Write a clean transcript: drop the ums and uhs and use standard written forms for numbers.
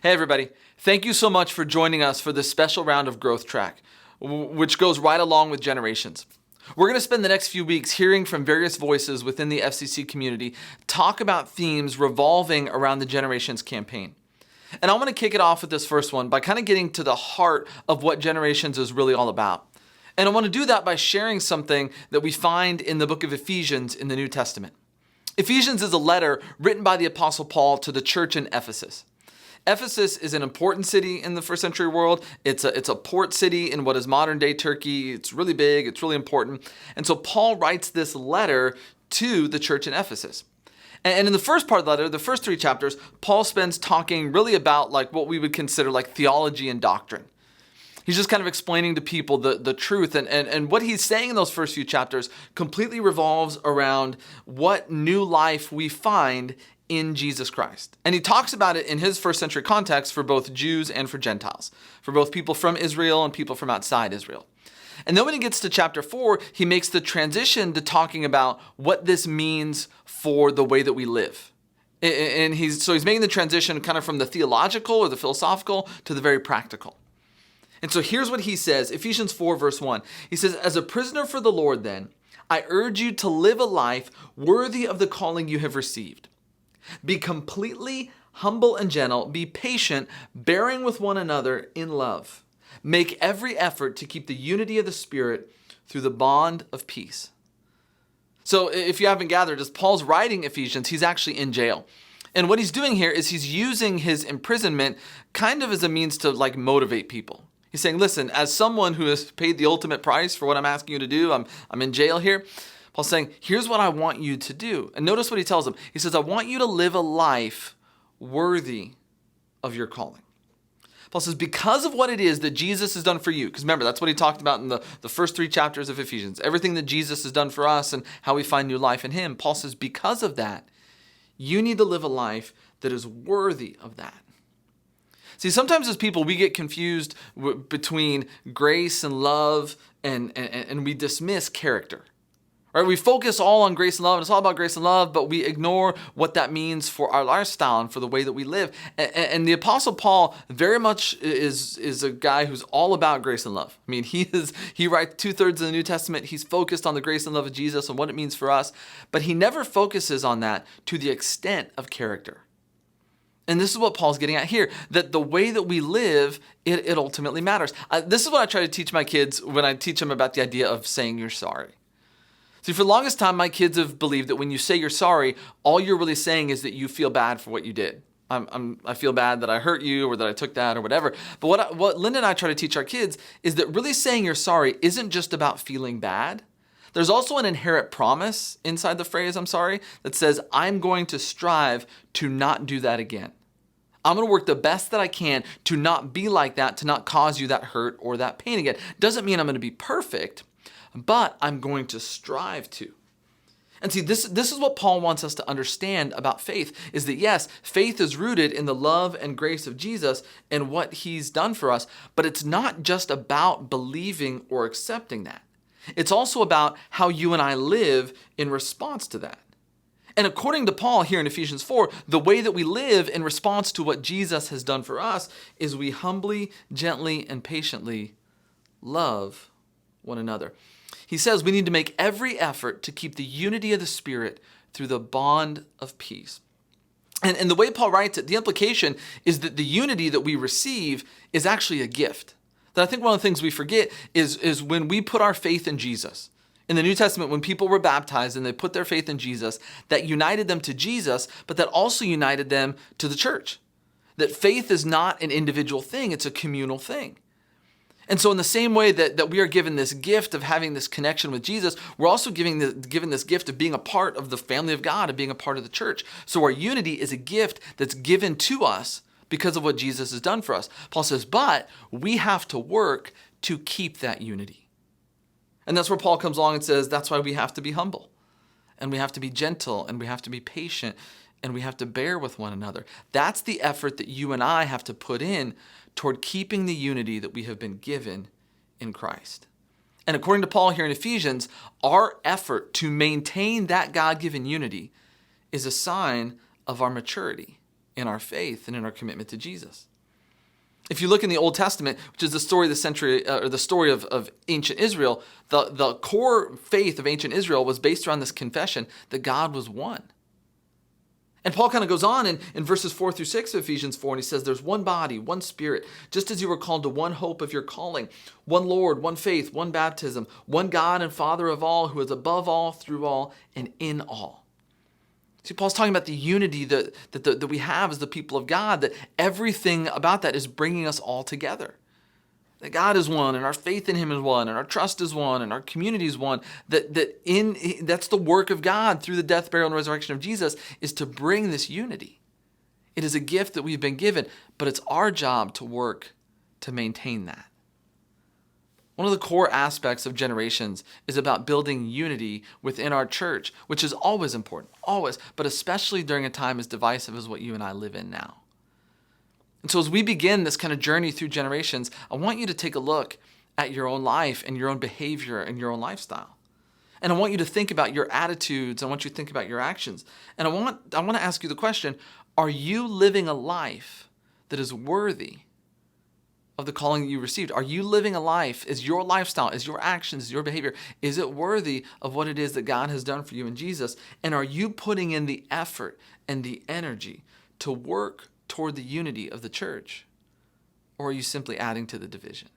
Hey everybody, thank you so much for joining us for this special round of Growth Track, which goes right along with Generations. We're going to spend the next few weeks hearing from various voices within the FCC community talk about themes revolving around the Generations campaign. And I want to kick it off with this first one by kind of getting to the heart of what Generations is really all about. And I want to do that by sharing something that we find in the book of Ephesians in the New Testament. Ephesians is a letter written by the Apostle Paul to the church in Ephesus. Ephesus is an important city in the first century world. It's a port city in what is modern day Turkey. It's really big. It's really important. And so Paul writes this letter to the church in Ephesus. And in the first part of the letter, the first 3 chapters, Paul spends talking really about like what we would consider like theology and doctrine. He's just kind of explaining to people the truth. And what he's saying in those first few chapters completely revolves around what new life we find in Jesus Christ. And he talks about it in his first century context for both Jews and for Gentiles, for both people from Israel and people from outside Israel. And then when he gets to chapter 4, he makes the transition to talking about what this means for the way that we live. And he's making the transition kind of from the theological or the philosophical to the very practical. And so here's what he says, Ephesians 4 verse 1. He says, "As a prisoner for the Lord then, I urge you to live a life worthy of the calling you have received. Be completely humble and gentle. Be patient, bearing with one another in love. Make every effort to keep the unity of the Spirit through the bond of peace." So if you haven't gathered, as Paul's writing Ephesians, he's actually in jail. And what he's doing here is he's using his imprisonment kind of as a means to like motivate people. He's saying, listen, as someone who has paid the ultimate price for what I'm asking you to do, I'm in jail here. Paul's saying, here's what I want you to do. And notice what he tells them. He says, I want you to live a life worthy of your calling. Paul says, because of what it is that Jesus has done for you, because remember, that's what he talked about in the first 3 chapters of Ephesians, everything that Jesus has done for us and how we find new life in him. Paul says, because of that, you need to live a life that is worthy of that. See, sometimes as people, we get confused between grace and love and we dismiss character. Right? We focus all on grace and love, and it's all about grace and love, but we ignore what that means for our lifestyle and for the way that we live. And the Apostle Paul very much is a guy who's all about grace and love. I mean, he writes 2/3 of the New Testament. He's focused on the grace and love of Jesus and what it means for us, but he never focuses on that to the extent of character. And this is what Paul's getting at here, that the way that we live, it ultimately matters. This is what I try to teach my kids when I teach them about the idea of saying you're sorry. See, for the longest time, my kids have believed that when you say you're sorry, all you're really saying is that you feel bad for what you did. I feel bad that I hurt you or that I took that or whatever. But what Linda and I try to teach our kids is that really saying you're sorry isn't just about feeling bad. There's also an inherent promise inside the phrase, I'm sorry, that says, I'm going to strive to not do that again. I'm going to work the best that I can to not be like that, to not cause you that hurt or that pain again. Doesn't mean I'm going to be perfect, but I'm going to strive to. And see, this is what Paul wants us to understand about faith, is that yes, faith is rooted in the love and grace of Jesus and what he's done for us, but it's not just about believing or accepting that. It's also about how you and I live in response to that. And according to Paul here in Ephesians 4, the way that we live in response to what Jesus has done for us is we humbly, gently, and patiently love one another. He says we need to make every effort to keep the unity of the Spirit through the bond of peace. And the way Paul writes it, the implication is that the unity that we receive is actually a gift. That I think one of the things we forget is when we put our faith in Jesus. In the New Testament, when people were baptized and they put their faith in Jesus, that united them to Jesus, but that also united them to the church. That faith is not an individual thing, it's a communal thing. And so in the same way that we are given this gift of having this connection with Jesus, we're also given this gift of being a part of the family of God and being a part of the church. So our unity is a gift that's given to us because of what Jesus has done for us. Paul says, but we have to work to keep that unity. And that's where Paul comes along and says, that's why we have to be humble, and we have to be gentle, and we have to be patient, and we have to bear with one another. That's the effort that you and I have to put in toward keeping the unity that we have been given in Christ. And according to Paul here in Ephesians, our effort to maintain that God-given unity is a sign of our maturity in our faith and in our commitment to Jesus. If you look in the Old Testament, which is the story of the century, or the story of ancient Israel, the core faith of ancient Israel was based around this confession that God was one. And Paul kind of goes on in verses 4 through 6 of Ephesians 4, and he says, there's one body, one spirit, just as you were called to one hope of your calling, one Lord, one faith, one baptism, one God and Father of all, who is above all, through all, and in all. See, Paul's talking about the unity that we have as the people of God, that everything about that is bringing us all together. That God is one, and our faith in him is one, and our trust is one, and our community is one. That's the work of God through the death, burial, and resurrection of Jesus, is to bring this unity. It is a gift that we've been given, but it's our job to work to maintain that. One of the core aspects of Generations is about building unity within our church, which is always important, always, but especially during a time as divisive as what you and I live in now. And so as we begin this kind of journey through Generations, I want you to take a look at your own life and your own behavior and your own lifestyle. And I want you to think about your attitudes. I want you to think about your actions. And I want to ask you the question, are you living a life that is worthy of the calling that you received? Are you living a life, is your lifestyle, is your actions, is your behavior, is it worthy of what it is that God has done for you in Jesus? And are you putting in the effort and the energy to work toward the unity of the church? Or are you simply adding to the division?